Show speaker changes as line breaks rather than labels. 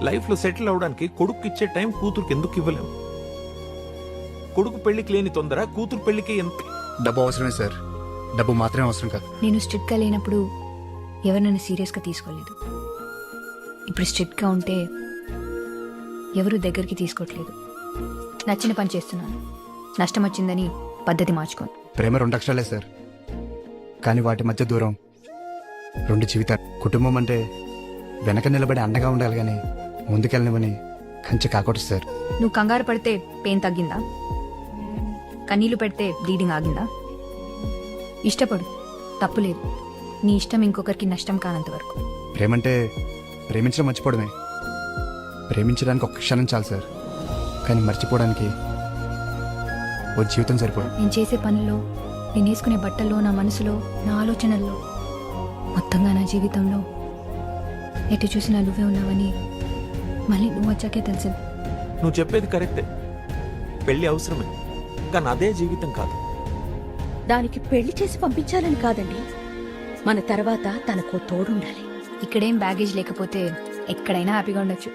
లైఫ్లో సెటిల్ అవడానికి కొడుకు ఇచ్చే టైం కూతురుకి ఎందుకు ఇవ్వలేము? కొడుకు పెళ్లికి లేని తొందర కూతురు పెళ్లికి ఎంత?
డబ్బు అవసరమే సార్, డబ్బు మాత్రమే అవసరం కాదు.
నేను స్ట్రిక్ట్గా లేనప్పుడు ఎవరు నన్ను సీరియస్గా తీసుకోలేదు. ఇప్పుడు స్ట్రిక్ట్గా ఉంటే ఎవరు దగ్గరికి తీసుకోవట్లేదు. నచ్చిన పని చేస్తున్నాను, నష్టం వచ్చిందని పద్ధతి మార్చుకోను.
ప్రేమ 2 అక్షరాలే సార్, కానీ వాటి మధ్య దూరం 2 జీవితాలు. కుటుంబం అంటే వెనక నిలబడి అండగా ఉండాలి, కానీ ముందుకెళ్ళనివని కంచె కాకూడదు సార్.
నువ్వు కంగారు పడితే పెయిన్ తగ్గిందా? కన్నీళ్లు పెడితే బ్లీడింగ్ ఆగిందా? ఇష్టపడు, తప్పులేదు. నీ ఇష్టం ఇంకొకరికి నష్టం కానంత వరకు.
ప్రేమంటే ప్రేమించడం మర్చిపోవడమే. ప్రేమించడానికి 1 క్షణం చాలు సార్, కానీ మర్చిపోవడానికి ఓ జీవితం సరిపోదు.
నేను చేసే పనుల్లో, నేను వేసుకునే బట్టల్లో, నా మనసులో, నా ఆలోచనల్లో, మొత్తంగా నా జీవితంలో ఎటు చూసినా నువ్వే ఉన్నావని మళ్ళీ నువ్వు వచ్చాకే తెలిసింది.
నువ్వు చెప్పేది కరెక్టే, పెళ్లి అవసరమే, కానీ అదే జీవితం కాదు.
దానికి పెళ్లి చేసి పంపించాలని కాదండి, మన తర్వాత తనకో తోడుండాలి.
ఇక్కడేం బ్యాగేజ్ లేకపోతే ఎక్కడైనా హ్యాపీగా ఉండొచ్చు.